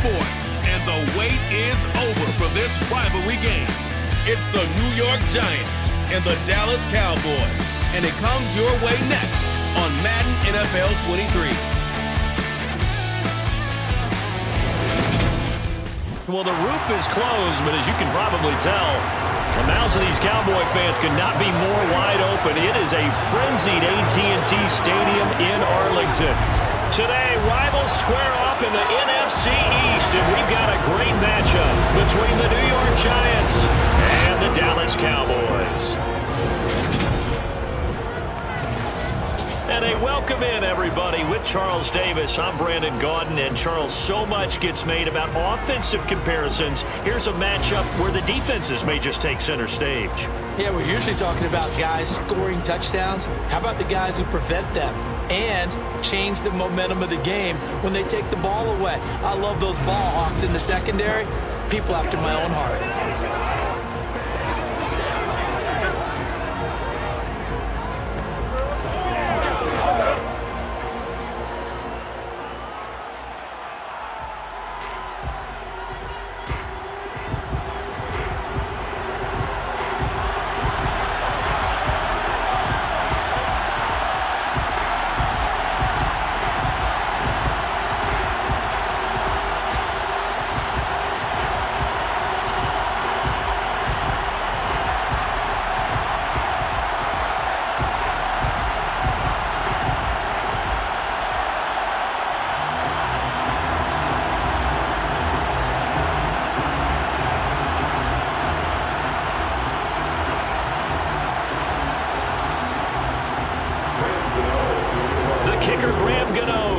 Sports, and the wait is over for this rivalry game. It's the New York Giants and the Dallas Cowboys, and it comes your way next on Madden NFL 23. Well, the roof is closed, but as you can probably tell, the mouths of these Cowboy fans could not be more wide open. It is a frenzied AT&T Stadium in Arlington. Today, rivals square off in the NFC East, and we've got a great matchup between the New York Giants and the Dallas Cowboys. And a welcome in, everybody, with Charles Davis. I'm Brandon Gaudin, and Charles, so much gets made about offensive comparisons. Here's a matchup where the defenses may just take center stage. Yeah, we're usually talking about guys scoring touchdowns. How about the guys who prevent them and change the momentum of the game when they take the ball away? I love those ball hawks in the secondary. People after my own heart.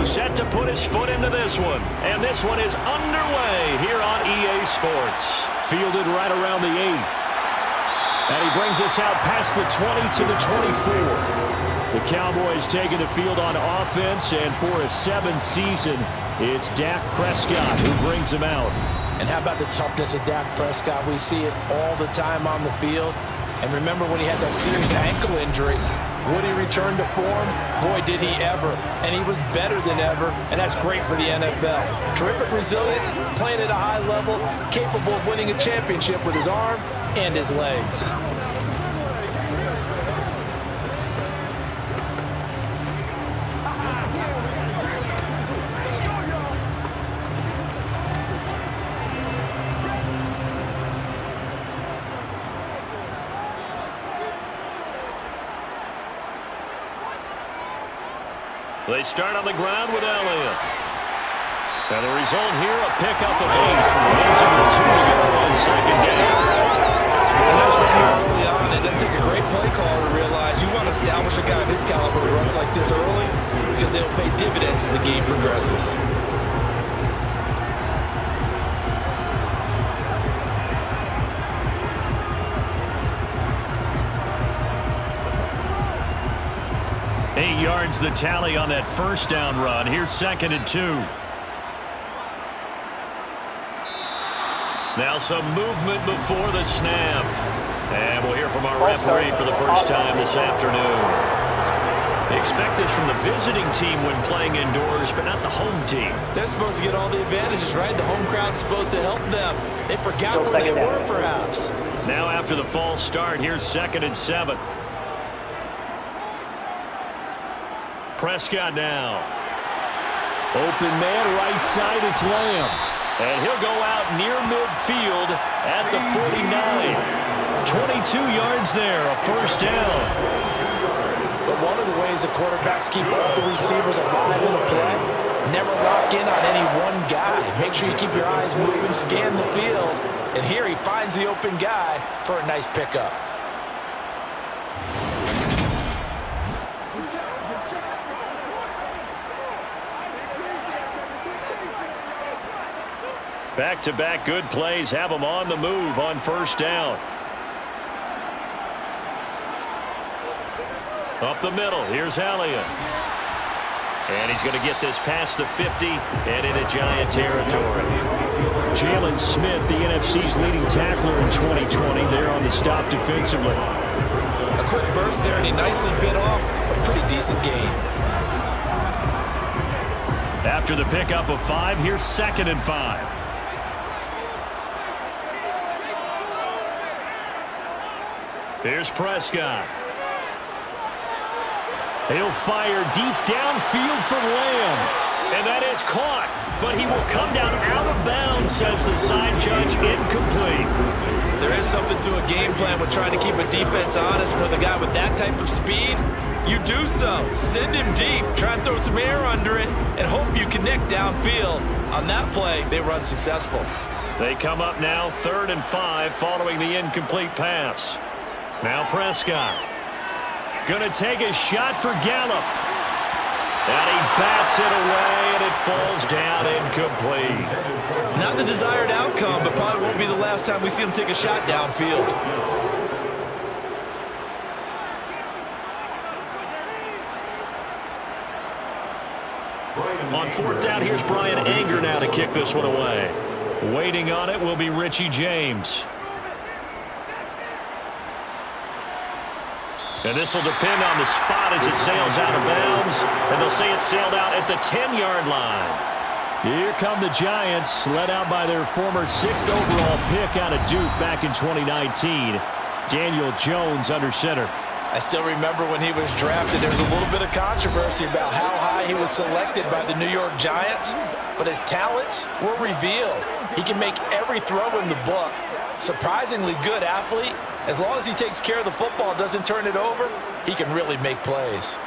Set to put his foot into this one. And this one is underway here on EA Sports. Fielded right around the 8. And he brings us out past the 20 to the 24. The Cowboys taking the field on offense, and for a 7th season, it's Dak Prescott who brings him out. And how about the toughness of Dak Prescott? We see it all the time on the field. And remember when he had that serious ankle injury, would he return to form? Boy, did he ever. And he was better than ever, and that's great for the NFL. Terrific resilience, playing at a high level, capable of winning a championship with his arm and his legs. They start on the ground with Elliott. And the result here, a pickup of 8. Leaves him with 2 to go on second down. And that's when you're early on. It doesn't take a great play caller to realize you want to establish a guy of his caliber who runs like this early because they'll pay dividends as the game progresses. Yards the tally on that first down run. Here's 2nd and 2. Now some movement before the snap. And we'll hear from our referee for the first time this afternoon. Expect this from the visiting team when playing indoors, but not the home team. They're supposed to get all the advantages, right? The home crowd's supposed to help them. They forgot who they were, perhaps. Now after the false start, here's 2nd and 7. Prescott now. Open man, right side, it's Lamb. And he'll go out near midfield at the 49. 22 yards there, a first down. But one of the ways the quarterbacks keep all the receivers alive in the play, never lock in on any one guy. Make sure you keep your eyes moving, scan the field. And here he finds the open guy for a nice pickup. Back-to-back good plays have him on the move on first down. Up the middle, here's Elliott. And he's going to get this past the 50 and into Giant territory. Jalen Smith, the NFC's leading tackler in 2020, there on the stop defensively. A quick burst there, and he nicely bit off a pretty decent gain. After the pickup of 5, here's 2nd and 5. Here's Prescott. He'll fire deep downfield for Lamb. And that is caught. But he will come down out of bounds, says the side judge, incomplete. There is something to a game plan with trying to keep a defense honest with a guy with that type of speed. You do so. Send him deep. Try and throw some air under it and hope you connect downfield. On that play, they run successful. They come up now 3rd and 5 following the incomplete pass. Now Prescott. Gonna take a shot for Gallup. And he bats it away, and it falls down incomplete. Not the desired outcome, but probably won't be the last time we see him take a shot downfield. On 4th down, here's Brian Anger now to kick this one away. Waiting on it will be Richie James. And this will depend on the spot as it sails out of bounds. And they'll say it sailed out at the 10-yard line. Here come the Giants, led out by their former 6th overall pick out of Duke back in 2019. Daniel Jones under center. I still remember when he was drafted, there was a little bit of controversy about how high he was selected by the New York Giants. But his talents were revealed. He can make every throw in the book. Surprisingly good athlete. As long as he takes care of the football, doesn't turn it over, he can really make plays.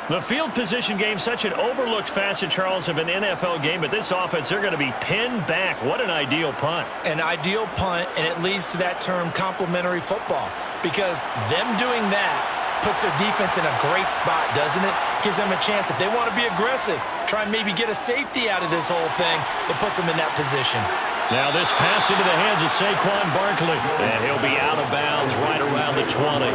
The field position game, such an overlooked facet, Charles, of an NFL game, but this offense, they're going to be pinned back. What an ideal punt. An ideal punt, and it leads to that term complementary football, because them doing that puts their defense in a great spot, doesn't it? Gives them a chance. If they want to be aggressive, try and maybe get a safety out of this whole thing, it puts them in that position. Now this pass into the hands of Saquon Barkley, and he'll be out of bounds right around the 20.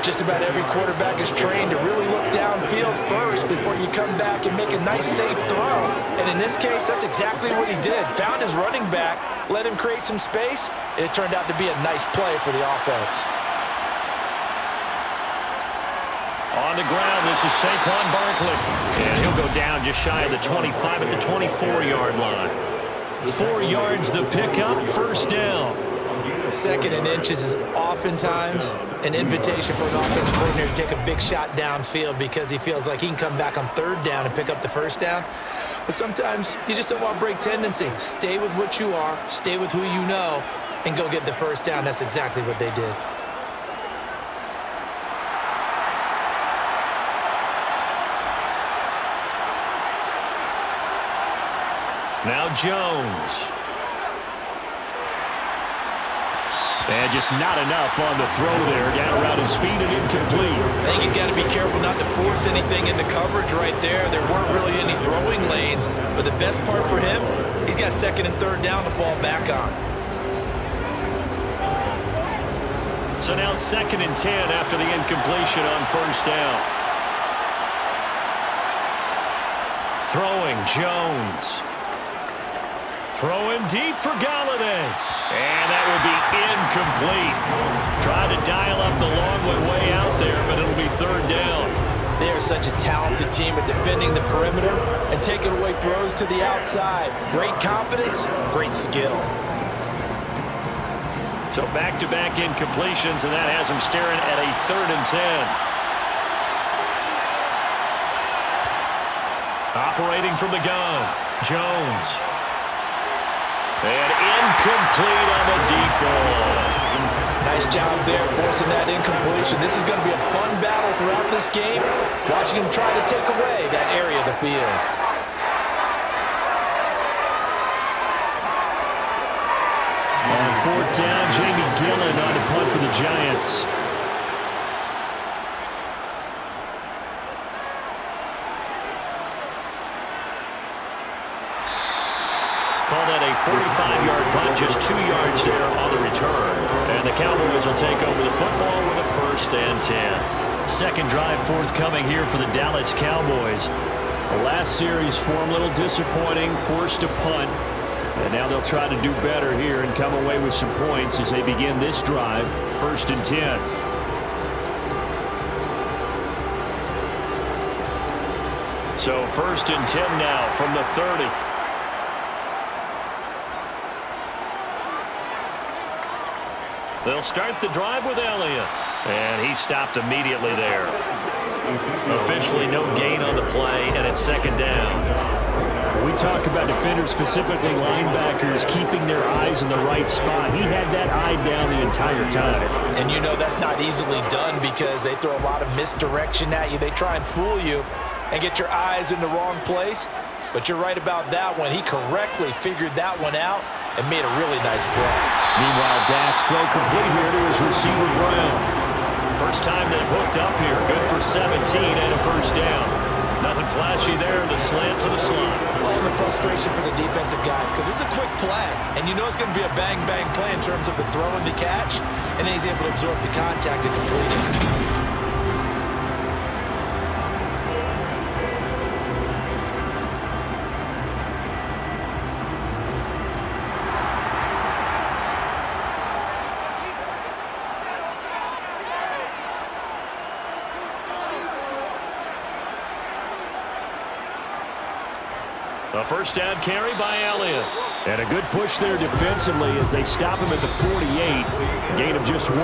Just about every quarterback is trained to really look downfield first before you come back and make a nice, safe throw. And in this case, that's exactly what he did. Found his running back, let him create some space, and it turned out to be a nice play for the offense. On the ground, this is Saquon Barkley. And he'll go down just shy of the 25 at the 24-yard line. 4 yards the pickup, 1st down. 2nd and inches is oftentimes an invitation for an offensive coordinator to take a big shot downfield because he feels like he can come back on 3rd down and pick up the 1st down. But sometimes you just don't want to break tendency. Stay with what you are, stay with who you know, and go get the 1st down. That's exactly what they did. Now Jones. And just not enough on the throw there. Down around his feet and incomplete. I think he's got to be careful not to force anything into coverage right there. There weren't really any throwing lanes. But the best part for him, he's got 2nd and 3rd down to fall back on. So now 2nd and 10 after the incompletion on 1st down. Throwing Jones. Throwing deep for Galladay. And that will be incomplete. Trying to dial up the long way out there, but it'll be 3rd down. They are such a talented team at defending the perimeter and taking away throws to the outside. Great confidence, great skill. So back-to-back incompletions, and that has them staring at a 3rd and 10. Operating from the gun, Jones. And incomplete on the deep ball. Nice job there forcing that incompletion. This is going to be a fun battle throughout this game, watching him try to take away that area of the field. On 4th down, Jamie Gillen on the punt for the Giants. Call that a 45-yard punt, just 2 yards there on the return. And the Cowboys will take over the football with a 1st and 10. Second drive forthcoming here for the Dallas Cowboys. The last series for them, a little disappointing, forced to punt. And now they'll try to do better here and come away with some points as they begin this drive, 1st and 10. So 1st and 10 now from the 30. They'll start the drive with Elliott. And he stopped immediately there. Officially no gain on the play, and it's 2nd down. We talk about defenders, specifically linebackers, keeping their eyes in the right spot. He had that eye down the entire time. And you know that's not easily done because they throw a lot of misdirection at you. They try and fool you and get your eyes in the wrong place. But you're right about that one. He correctly figured that one out and made a really nice play. Meanwhile, Dak's throw complete here to his receiver, Brown. First time they've hooked up here. Good for 17 and a 1st down. Nothing flashy there. The slant to the slot. All the frustration for the defensive guys because it's a quick play. And you know it's going to be a bang-bang play in terms of the throw and the catch. And then he's able to absorb the contact and complete it. A 1st down carry by Elliott. And a good push there defensively as they stop him at the 48. Gain of just 1.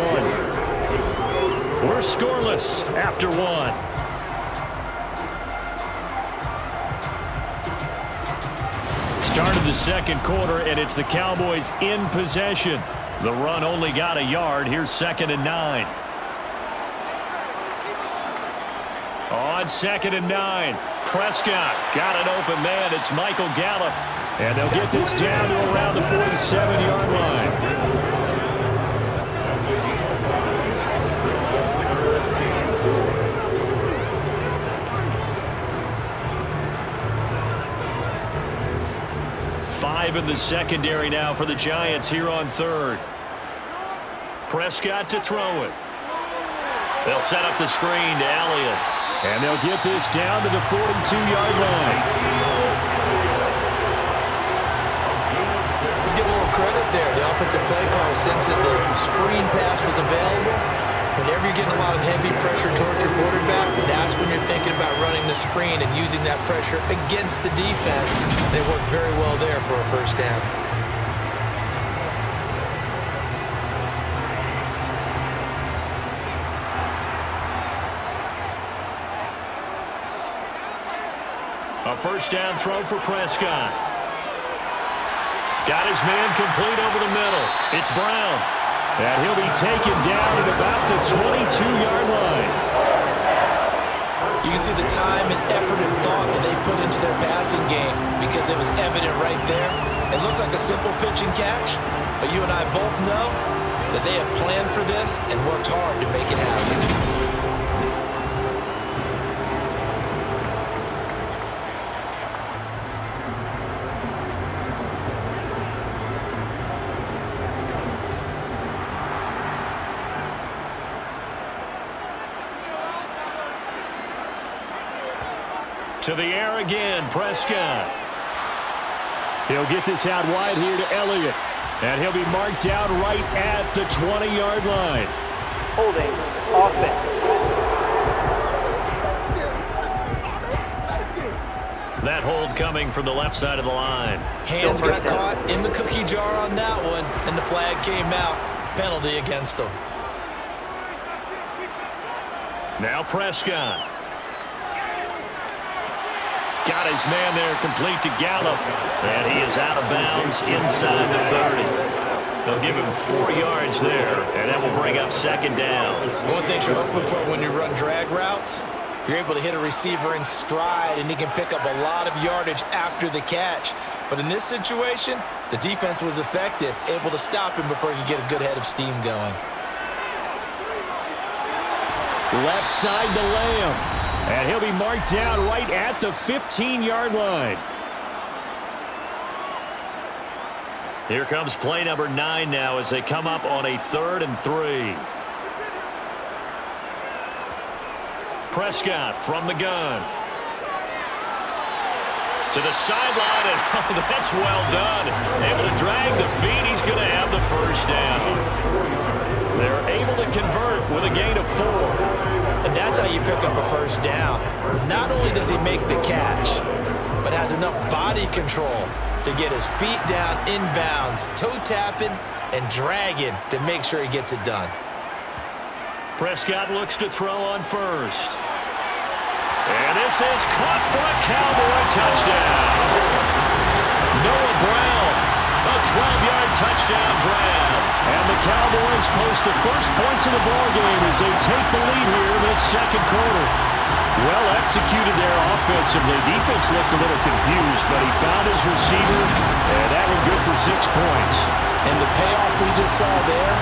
We're scoreless after 1. Started the 2nd quarter, and it's the Cowboys in possession. The run only got a yard. Here's 2nd and 9. On 2nd and 9. Prescott got an open man. It's Michael Gallup. And they'll get this down to around the 47-yard line. Five in the secondary now for the Giants here on 3rd. Prescott to throw it. They'll set up the screen to Elliott. And they'll get this down to the 42-yard line. Let's give a little credit there. The offensive play caller sensed that the screen pass was available. Whenever you're getting a lot of heavy pressure towards your quarterback, that's when you're thinking about running the screen and using that pressure against the defense. They worked very well there for a 1st down. A 1st down throw for Prescott. Got his man complete over the middle. It's Brown. And he'll be taken down at about the 22-yard line. You can see the time and effort and thought that they put into their passing game because it was evident right there. It looks like a simple pitch and catch, but you and I both know that they have planned for this and worked hard to make it happen. To the air again, Prescott. He'll get this out wide here to Elliott. And he'll be marked down right at the 20-yard line. Holding offense. That hold coming from the left side of the line. Hands got caught in the cookie jar on that one, and the flag came out. Penalty against them. Now Prescott. Got his man there complete to Gallup. And he is out of bounds inside the 30. They'll give him 4 yards there, and that will bring up 2nd down. One thing you're hoping for when you run drag routes, you're able to hit a receiver in stride, and he can pick up a lot of yardage after the catch. But in this situation, the defense was effective, able to stop him before he could get a good head of steam going. Left side to Lamb. And he'll be marked down right at the 15-yard line. Here comes play number 9 now as they come up on a 3rd and 3. Prescott from the gun. To the sideline, and oh, that's well done. Able to drag the feet. He's going to have the 1st down. They're able to convert with a gain of 4. And that's how you pick up a first down. Not only does he make the catch, but has enough body control to get his feet down inbounds, toe tapping and dragging to make sure he gets it done. Prescott looks to throw on first. And this is caught for a Cowboy touchdown. Noah Brown, a 12-yard touchdown grab. And the Cowboys post the first points of the ballgame as they take the lead here in this second quarter. Well executed there offensively. Defense looked a little confused, but he found his receiver, and that was good for 6 points. And the payoff we just saw there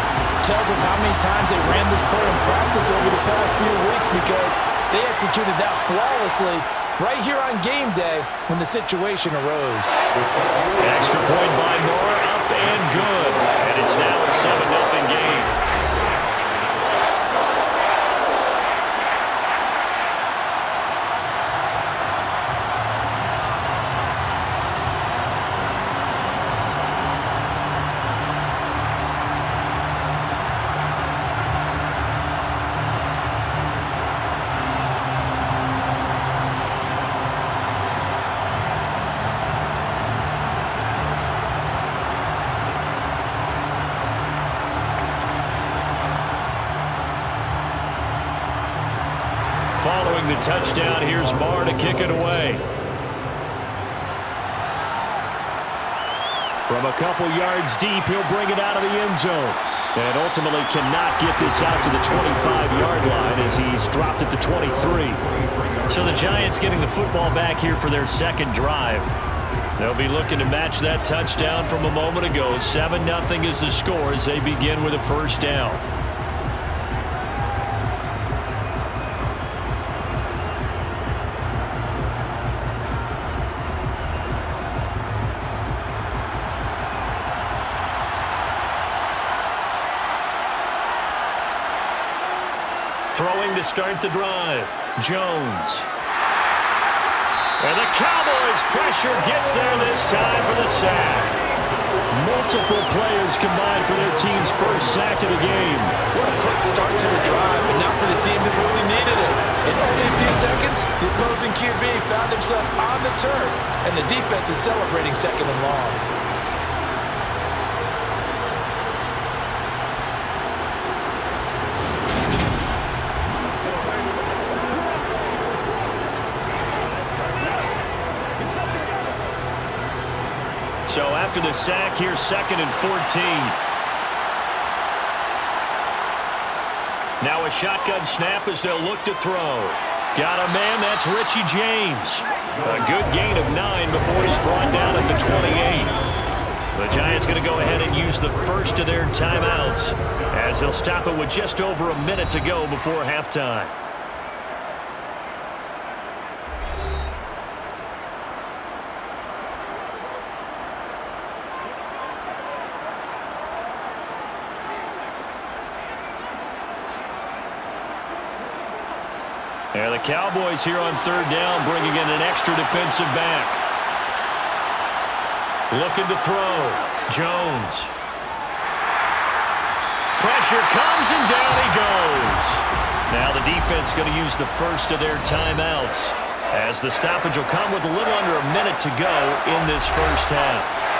tells us how many times they ran this play in practice over the past few weeks, because they executed that flawlessly right here on game day when the situation arose. Extra point by Moore, up and good. And it's now a 7-0 game. Following the touchdown, here's Marr to kick it away. From a couple yards deep, he'll bring it out of the end zone. And ultimately cannot get this out to the 25-yard line as he's dropped it to 23. So the Giants getting the football back here for their second drive. They'll be looking to match that touchdown from a moment ago. 7-0 is the score as they begin with a first down. Throwing to start the drive, Jones. And the Cowboys pressure gets there this time for the sack. Multiple players combined for their team's first sack of the game. What a quick start to the drive, but not for the team that really needed it. In only a few seconds, the opposing QB found himself on the turf, and the defense is celebrating second and long. So after the sack, here's 2nd and 14. Now a shotgun snap as they'll look to throw. Got a man, that's Richie James. A good gain of 9 before he's brought down at the 28. The Giants going to go ahead and use the first of their timeouts as they'll stop it with just over a minute to go before halftime. And the Cowboys here on third down, bringing in an extra defensive back. Looking to throw. Jones. Pressure comes and down he goes. Now the defense going to use the first of their timeouts as the stoppage will come with a little under a minute to go in this first half.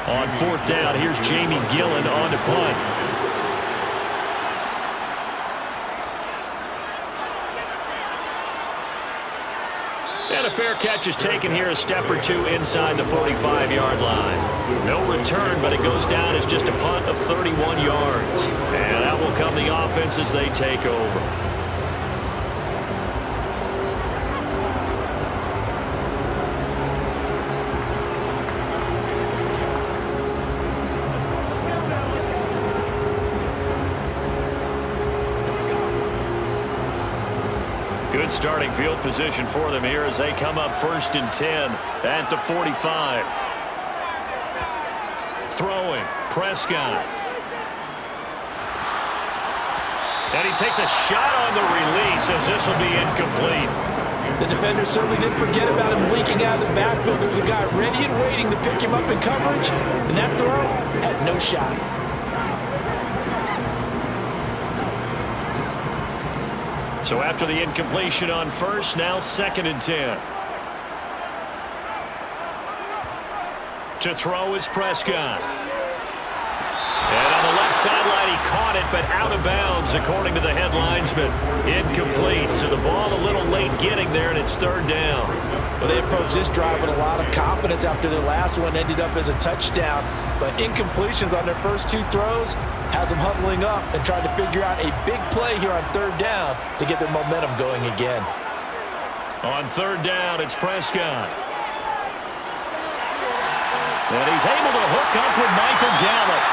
On fourth down, here's Jamie Gillen on to punt. And a fair catch is taken here, a step or two inside the 45-yard line. No return, but it goes down as just a punt of 31 yards. And that will come the offense as they take over. Good starting field position for them here as they come up 1st and 10 at the 45. Throwing, Prescott. And he takes a shot on the release as this will be incomplete. The defender certainly didn't forget about him leaking out of the backfield. There was a guy ready and waiting to pick him up in coverage, and that throw had no shot. So after the incompletion on first, now 2nd and 10. To throw is Prescott. And on the left sideline, he caught it, but out of bounds, according to the head linesman. Incomplete, so the ball a little late getting there, and it's 3rd down. Well, they approached this drive with a lot of confidence after their last one ended up as a touchdown. But incompletions on their first 2 throws has them huddling up and trying to figure out a big play here on 3rd down to get their momentum going again. On 3rd down, it's Prescott. And he's able to hook up with Michael Gallup.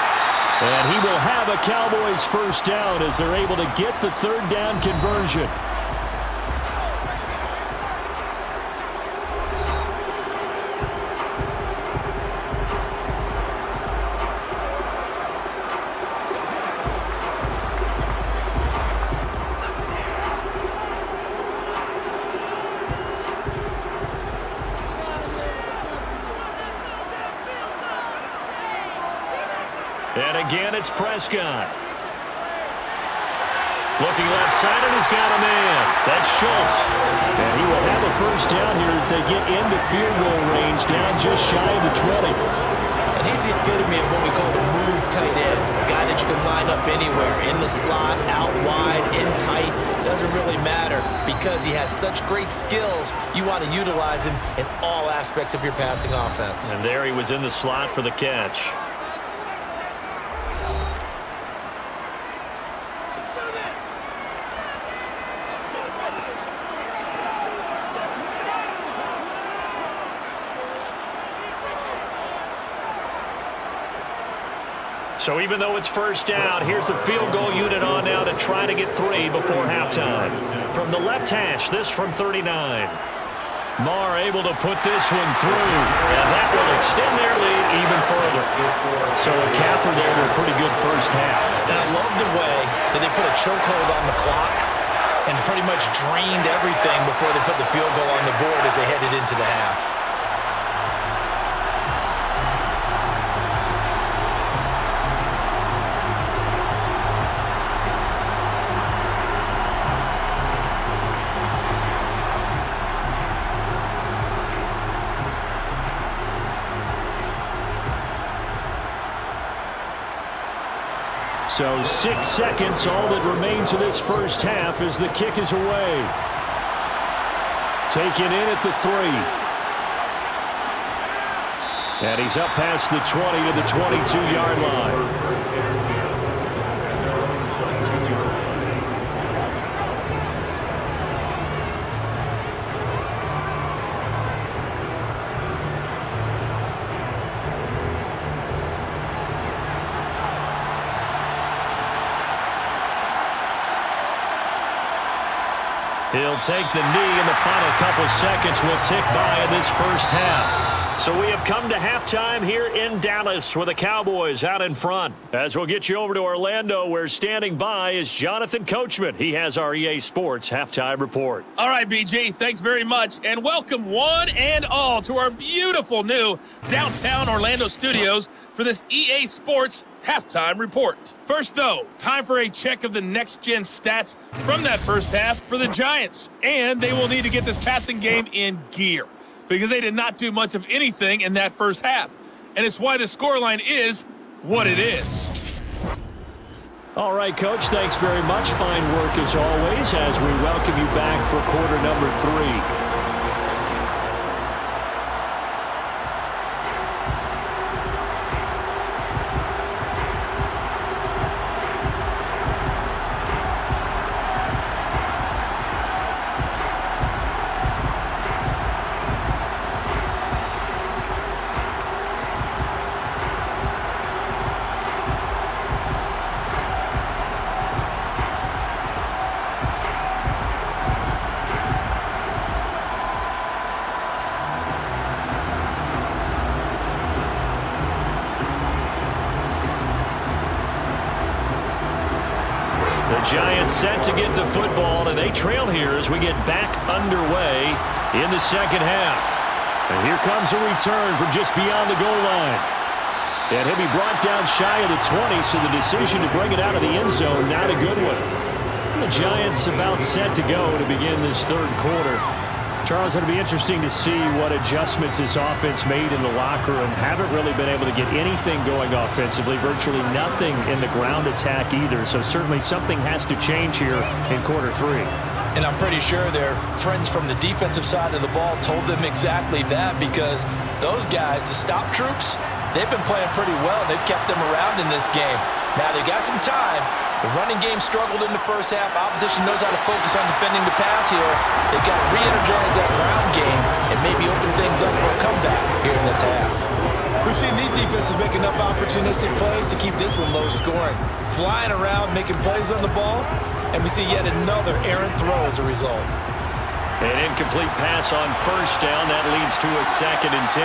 And he will have a Cowboys first down as they're able to get the 3rd down conversion. And again, it's Prescott. Looking left side, and he's got a man. That's Schultz. And he will have a first down here as they get into field goal range, down just shy of the 20. And he's the epitome of what we call the move tight end. A guy that you can line up anywhere, in the slot, out wide, in tight. Doesn't really matter because he has such great skills. You want to utilize him in all aspects of your passing offense. And there he was in the slot for the catch. So even though it's first down, here's the field goal unit on now to try to get 3 before halftime. From the left hash, this from 39. Marr able to put this one through, and that will extend their lead even further. So a capper there to a pretty good first half. And I love the way that they put a chokehold on the clock and pretty much drained everything before they put the field goal on the board as they headed into the half. So 6 seconds, all that remains of this first half as the kick is away. Taken in at the 3. And he's up past the 20 to the 22-yard line. He'll take the knee, and the final couple seconds will tick by in this first half. So we have come to halftime here in Dallas with the Cowboys out in front. As we'll get you over to Orlando, where standing by is Jonathan Coachman. He has our EA Sports halftime report. All right, BG, thanks very much, and welcome one and all to our beautiful new downtown Orlando studios for this EA Sports halftime report. First, though, time for a check of the next-gen stats from that first half for the Giants. And they will need to get this passing game in gear because they did not do much of anything in that first half. And it's why the scoreline is what it is. All right, Coach, thanks very much. Fine work as always as we welcome you back for quarter number 3. set to get the football, and they trail here as we get back underway in the second half. And here comes a return from just beyond the goal line. And he'll be brought down shy of the 20, so the decision to bring it out of the end zone, not a good one. The Giants about set to go to begin this third quarter. Charles, it'll be interesting to see what adjustments this offense made in the locker room. Haven't really been able to get anything going offensively, virtually nothing in the ground attack either. So certainly something has to change here in quarter three. And I'm pretty sure their friends from the defensive side of the ball told them exactly that, because those guys, the stop troops, they've been playing pretty well. They've kept them around in this game. Now they got some time. The running game struggled in the first half. Opposition knows how to focus on defending the pass here. They've got to re-energize that ground game and maybe open things up for a comeback here in this half. We've seen these defenses make enough opportunistic plays to keep this one low scoring. Flying around, making plays on the ball, and we see yet another errant throw as a result. An incomplete pass on first down. That leads to a 2nd and 10.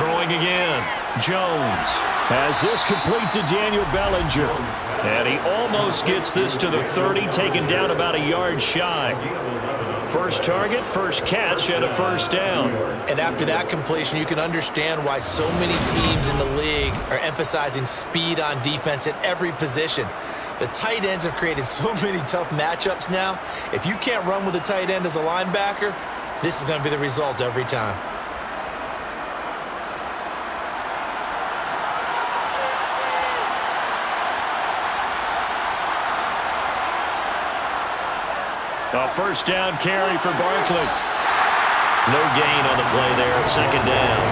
Throwing again. Jones has this complete to Daniel Bellinger. And he almost gets this to the 30, taken down about a yard shy. First target, first catch, and a first down. And after that completion, you can understand why so many teams in the league are emphasizing speed on defense at every position. The tight ends have created so many tough matchups now. If you can't run with a tight end as a linebacker, this is going to be the result every time. A first down carry for Barkley. No gain on the play there, 2nd down.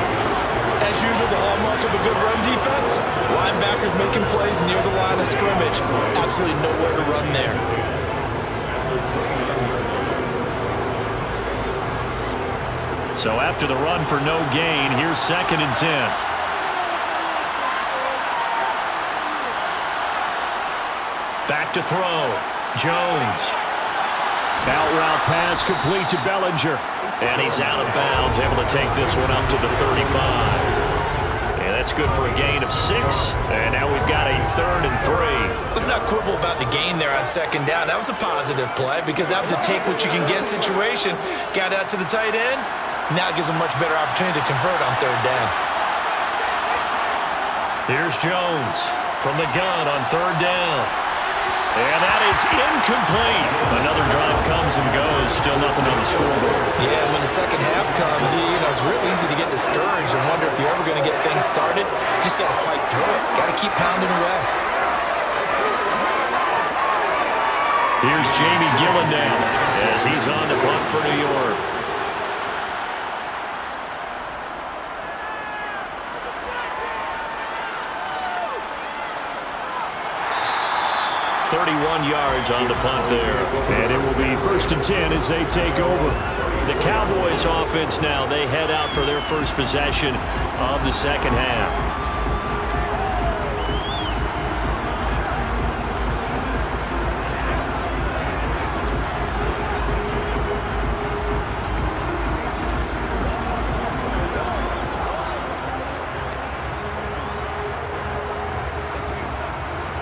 As usual, the hallmark of a good run defense, linebackers making plays near the line of scrimmage. Absolutely nowhere to run there. So after the run for no gain, here's 2nd and 10. Back to throw. Jones. Out route pass complete to Bellinger. And he's out of bounds, able to take this one up to the 35. And that's good for a gain of 6. And now we've got a 3rd and 3. Let's not quibble about the gain there on 2nd down. That was a positive play because that was a take-what-you-can-get situation. Got out to the tight end. Now it gives a much better opportunity to convert on 3rd down. Here's Jones from the gun on 3rd down. And that is incomplete. Another drive comes and goes. Still nothing on the scoreboard. Yeah, when the second half comes, it's real easy to get discouraged and wonder if you're ever going to get things started. You just got to fight through it. Got to keep pounding away. Here's Jamie Gillen now as he's on to punt for New York. Yards on the punt there. And it will be 1st and 10 as they take over. The Cowboys offense now, they head out for their first possession of the second half.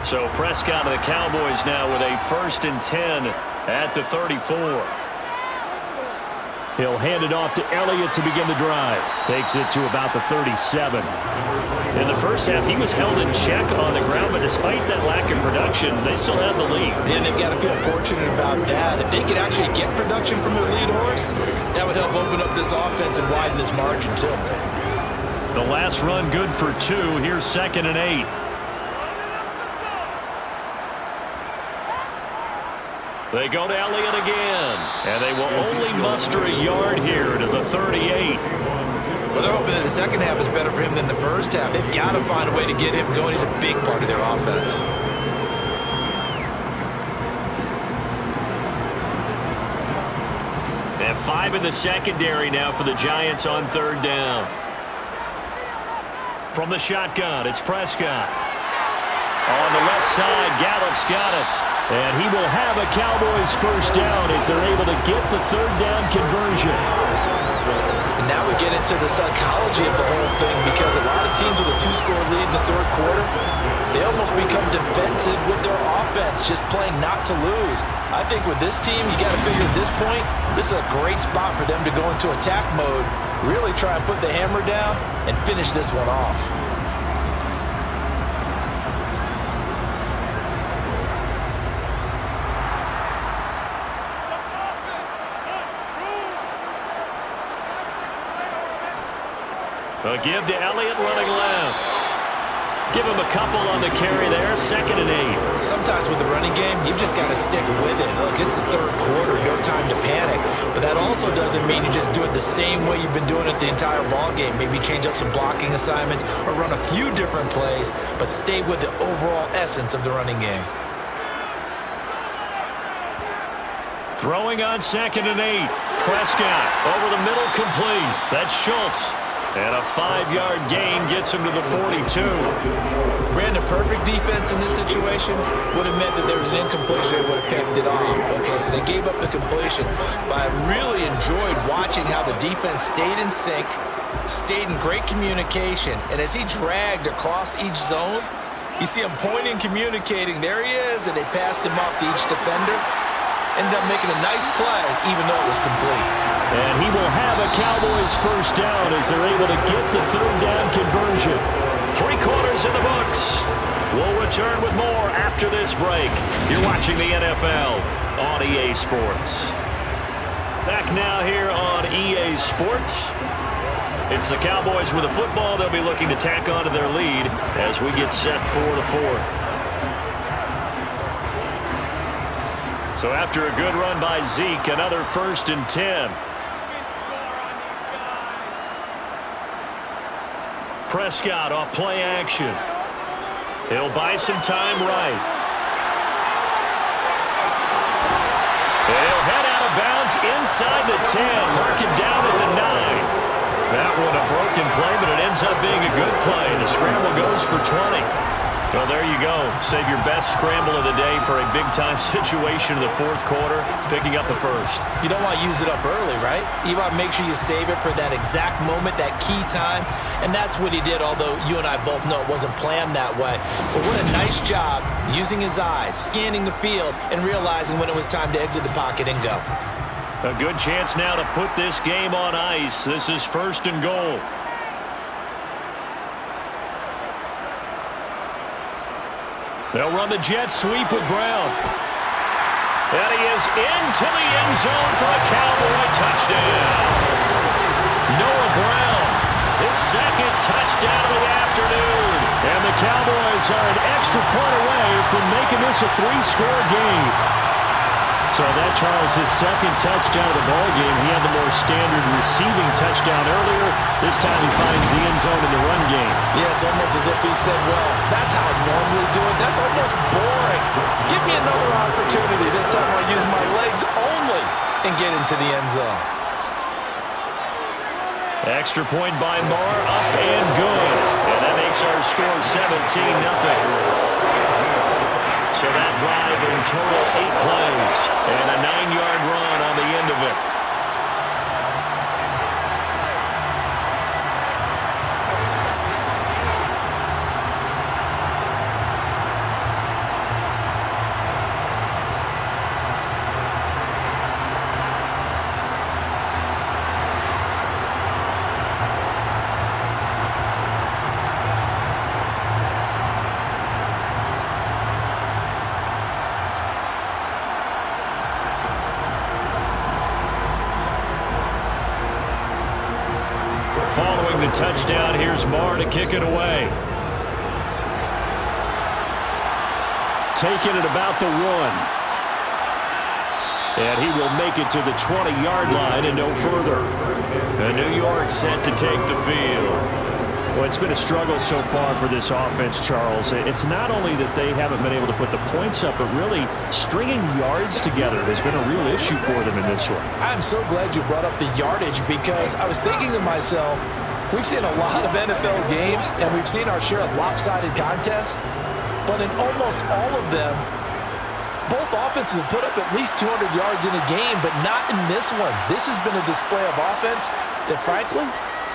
So Prescott of the Cowboys now with a 1st and 10 at the 34. He'll hand it off to Elliott to begin the drive. Takes it to about the 37. In the first half, he was held in check on the ground, but despite that lack of production, they still have the lead. And they've got to feel fortunate about that. If they could actually get production from their lead horse, that would help open up this offense and widen this margin too. The last run good for 2. Here's 2nd and 8. They go to Elliott again, and they will only muster a yard here to the 38. Well, they're hoping that the second half is better for him than the first half. They've got to find a way to get him going. He's a big part of their offense. And 5 in the secondary now for the Giants on 3rd down. From the shotgun, it's Prescott. On the left side, Gallup's got it. And he will have a Cowboys first down as they're able to get the 3rd down conversion. And now we get into the psychology of the whole thing, because a lot of teams with a 2-score lead in the third quarter, they almost become defensive with their offense, just playing not to lose. I think with this team, you got to figure at this point, this is a great spot for them to go into attack mode, really try and put the hammer down and finish this one off. A give to Elliott running left. Give him a couple on the carry there, 2nd and 8. Sometimes with the running game, you've just got to stick with it. Look, it's the third quarter, no time to panic. But that also doesn't mean you just do it the same way you've been doing it the entire ball game. Maybe change up some blocking assignments or run a few different plays, but stay with the overall essence of the running game. Throwing on 2nd and 8. Prescott over the middle, complete. That's Schultz. And a 5-yard gain gets him to the 42. Brandon, perfect defense in this situation would have meant that there was an incompletion. They would have picked it off. Okay, so they gave up the completion. But I really enjoyed watching how the defense stayed in sync, stayed in great communication. And as he dragged across each zone, you see him pointing, communicating. There he is, and they passed him off to each defender. Ended up making a nice play, even though it was complete. And he will have a Cowboys first down as they're able to get the third down conversion. 3 quarters in the books. We'll return with more after this break. You're watching the NFL on EA Sports. Back now here on EA Sports. It's the Cowboys with the football. They'll be looking to tack onto their lead as we get set for the 4th. So after a good run by Zeke, another 1st and 10. Prescott off play action. He'll buy some time right. He'll head out of bounds inside the 10. Mark it down at the 9. That one a broken play, but it ends up being a good play. The scramble goes for 20. Well, there you go. Save your best scramble of the day for a big-time situation in the 4th quarter, picking up the 1st. You don't want to use it up early, right? You want to make sure you save it for that exact moment, that key time. And that's what he did, although you and I both know it wasn't planned that way. But what a nice job using his eyes, scanning the field, and realizing when it was time to exit the pocket and go. A good chance now to put this game on ice. This is 1st and goal. They'll run the jet sweep with Brown. And he is into the end zone for a Cowboy touchdown. Noah Brown, his 2nd touchdown of the afternoon. And the Cowboys are an extra point away from making this a 3-score game. So that, Charles, his 2nd touchdown of the ball game. He had the more standard receiving touchdown earlier. This time he finds the end zone in the run game. Yeah, it's almost as if he said, well, that's how I normally do it. That's almost boring. Give me another opportunity. This time I'll use my legs only and get into the end zone. Extra point by Marr, up and good. And that makes our score 17-0. So that drive in total 8 plays and a 9-yard run on the end of it. Following the touchdown, here's Marr to kick it away. Taking it about the 1. And he will make it to the 20-yard line and no further. And New York set to take the field. Well, it's been a struggle so far for this offense, Charles. It's not only that they haven't been able to put the points up, but really stringing yards together has been a real issue for them in this one. I'm so glad you brought up the yardage, because I was thinking to myself, we've seen a lot of NFL games, and we've seen our share of lopsided contests, but in almost all of them, both offenses have put up at least 200 yards in a game, but not in this one. This has been a display of offense that, frankly,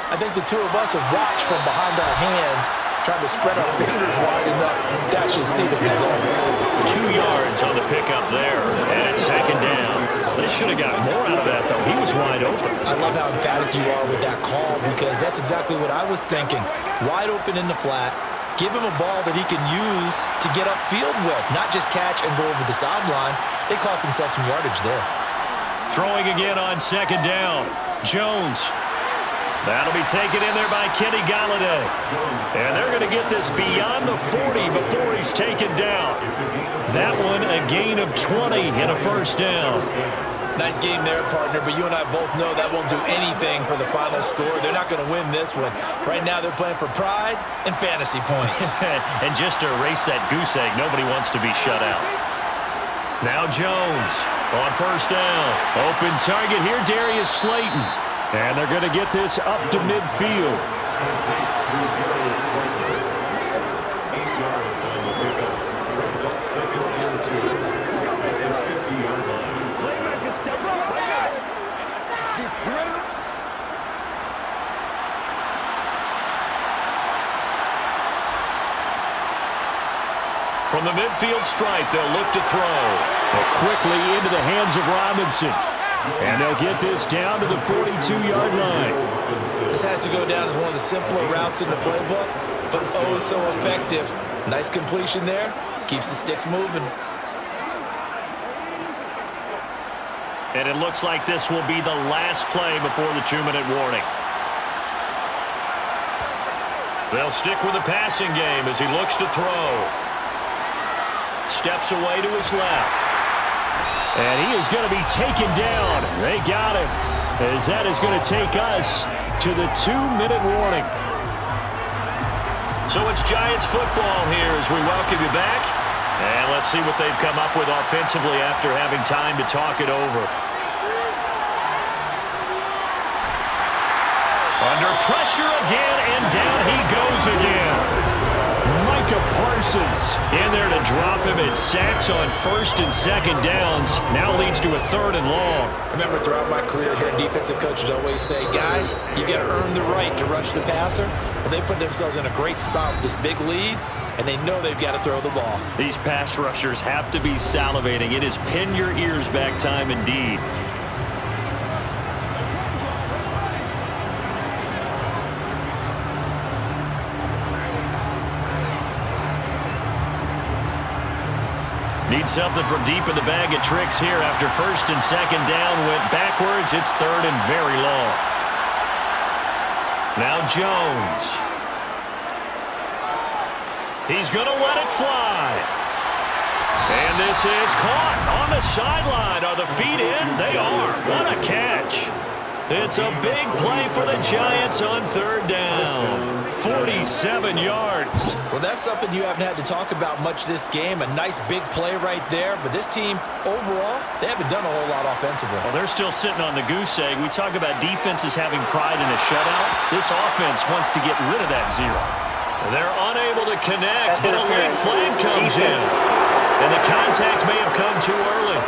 I think the two of us have watched from behind our hands, trying to spread our fingers wide enough to actually see the result. 2 yards on the pickup there, and it's second down. They should have got more out of that, though. He was wide open. I love how emphatic you are with that call, because that's exactly what I was thinking. Wide open in the flat. Give him a ball that he can use to get upfield with, not just catch and go over the sideline. They cost themselves some yardage there. Throwing again on second down. Jones. That'll be taken in there by Kenny Galladay. And they're going to get this beyond the 40 before he's taken down. That one a gain of 20 and a first down. Nice game there, partner, but you and I both know that won't do anything for the final score. They're not going to win this one. Right now they're playing for pride and fantasy points. And just to erase that goose egg, nobody wants to be shut out. Now Jones on first down. Open target here, Darius Slayton. And they're going to get this up to midfield. From the midfield stripe, they'll look to throw. Quickly into the hands of Robinson. And they'll get this down to the 42-yard line. This has to go down as one of the simpler routes in the playbook, but oh so effective. Nice completion there. Keeps the sticks moving. And it looks like this will be the last play before the 2-minute warning. They'll stick with the passing game as he looks to throw. Steps away to his left. And he is going to be taken down. They got him. As that is going to take us to the 2-minute warning. So it's Giants football here as we welcome you back. And let's see what they've come up with offensively after having time to talk it over. Under pressure again, and down he goes again. Micah Parsons in there to drop him at sacks on first and second downs. Now leads to a 3rd and long. Remember, throughout my career here, defensive coaches always say, guys, you got to earn the right to rush the passer. Well, they put themselves in a great spot with this big lead, and they know they've got to throw the ball. These pass rushers have to be salivating. It is pin your ears back time indeed. Need something from deep in the bag of tricks here after first and second down went backwards. It's 3rd and very long. Now Jones. He's going to let it fly. And this is caught on the sideline. Are the feet in? They are. What a catch. It's a big play for the Giants on 3rd down. 47 yards. Well, that's something you haven't had to talk about much this game. A nice big play right there. But this team, overall, they haven't done a whole lot offensively. Well, they're still sitting on the goose egg. We talk about defenses having pride in a shutout. This offense wants to get rid of that 0. They're unable to connect, but a late flag comes in. And the contact may have come too early.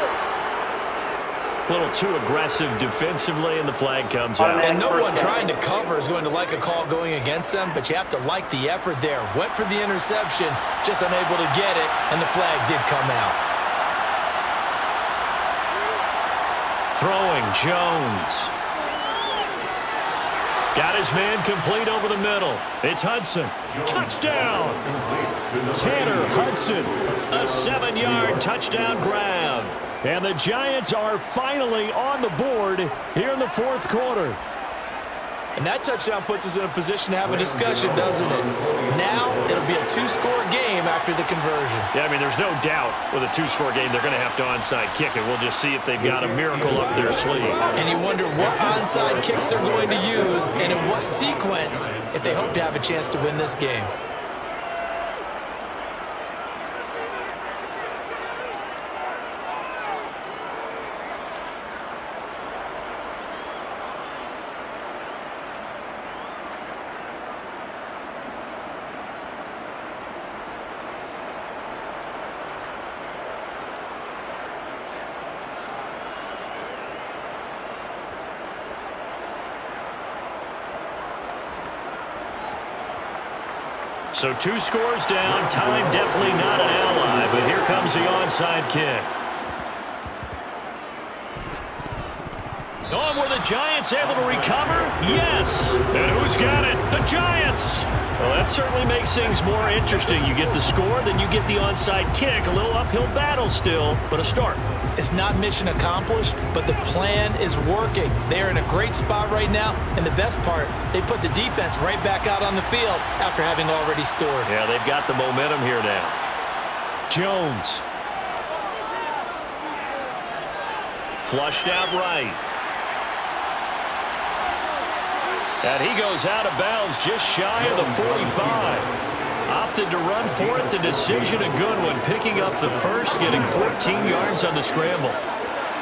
A little too aggressive defensively, and the flag comes out. And no one trying to cover is going to like a call going against them, but you have to like the effort there. Went for the interception, just unable to get it, and the flag did come out. Throwing, Jones. Got his man complete over the middle. It's Hudson. Touchdown! Tanner Hudson. A 7-yard touchdown grab. And the Giants are finally on the board here in the 4th quarter. And that touchdown puts us in a position to have a discussion, doesn't it? Now it'll be a 2-score game after the conversion. Yeah, I mean, there's no doubt with a 2-score game they're going to have to onside kick it. We'll just see if they've got a miracle up their sleeve. And you wonder what onside kicks they're going to use and in what sequence if they hope to have a chance to win this game. So 2 scores down. Time definitely not an ally, but here comes the onside kick. Oh, were the Giants able to recover? Yes. And who's got it? The Giants. Well, that certainly makes things more interesting. You get the score, then you get the onside kick. A little uphill battle still, but a start. It's not mission accomplished, but the plan is working. They're in a great spot right now, and the best part, they put the defense right back out on the field after having already scored. Yeah, they've got the momentum here now. Jones. Flushed out right. And he goes out of bounds just shy of the 45. Opted to run for it. The decision a good one. Picking up the first, getting 14 yards on the scramble.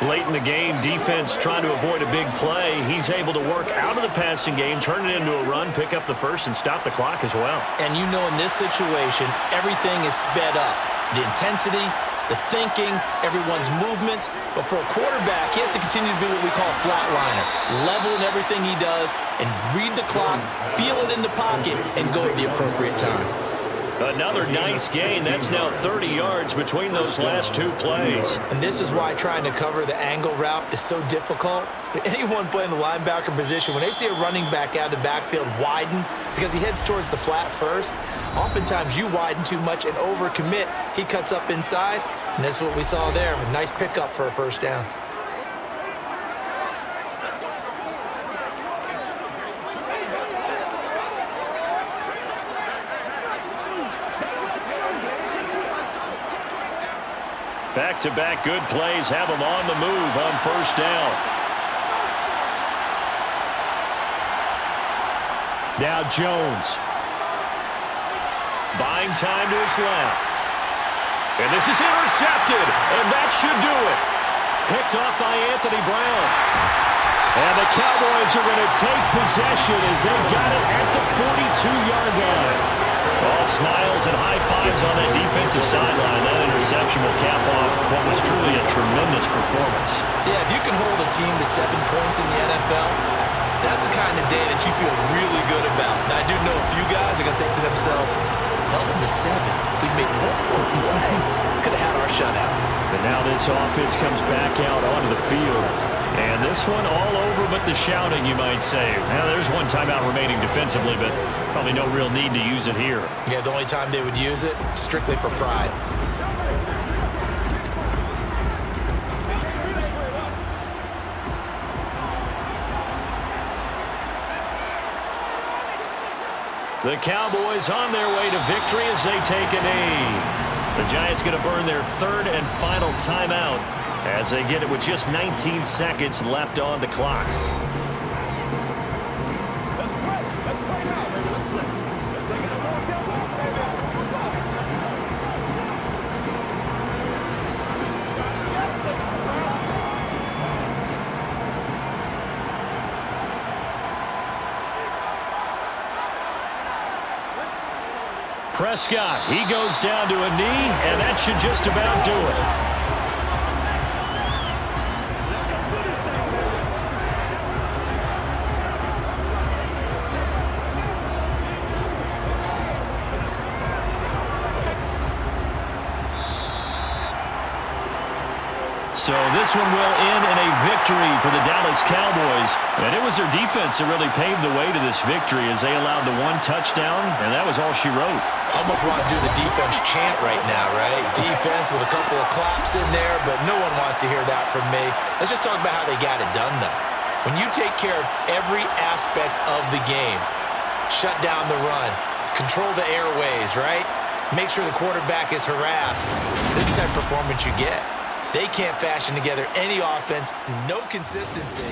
Late in the game, defense trying to avoid a big play. He's able to work out of the passing game, turn it into a run, pick up the first, and stop the clock as well. And you know in this situation, everything is sped up. The intensity, the thinking, everyone's movements. But for a quarterback, he has to continue to be what we call a flatliner. Level in everything he does and read the clock, feel it in the pocket, and go at the appropriate time. Another nice gain. That's now 30 yards between those last 2 plays. And this is why trying to cover the angle route is so difficult. Anyone playing the linebacker position, when they see a running back out of the backfield widen because he heads towards the flat first, oftentimes you widen too much and overcommit. He cuts up inside, and that's what we saw there. A nice pickup for a first down. Back-to-back good plays have them on the move on first down. Now Jones. Buying time to his left. And this is intercepted, and that should do it. Picked off by Anthony Brown. And the Cowboys are going to take possession as they've got it at the 42-yard line. All smiles and high fives on that defensive sideline. That interception will cap off what was truly a tremendous performance. Yeah, if you can hold a team to 7 points in the NFL, that's the kind of day that you feel really good about. Now, I do know a few guys are going to think to themselves, held them to 7. If we made one more play, could have had our shutout. But now this offense comes back out onto the field. And this one all over but the shouting, you might say. Now, there's one timeout remaining defensively, but probably no real need to use it here. Yeah, the only time they would use it, strictly for pride. The Cowboys on their way to victory as they take a knee. The Giants going to burn their 3rd and final timeout as they get it with just 19 seconds left on the clock. Prescott, he goes down to a knee, and that should just about do it. So this one will end in a victory for the Dallas Cowboys. And it was their defense that really paved the way to this victory as they allowed the 1 touchdown, and that was all she wrote. Almost want to do the defense chant right now, right? Defense with a couple of claps in there, but no one wants to hear that from me. Let's just talk about how they got it done, though. When you take care of every aspect of the game, shut down the run, control the airways, right? Make sure the quarterback is harassed. This is the type of performance you get. They can't fashion together any offense, no consistency.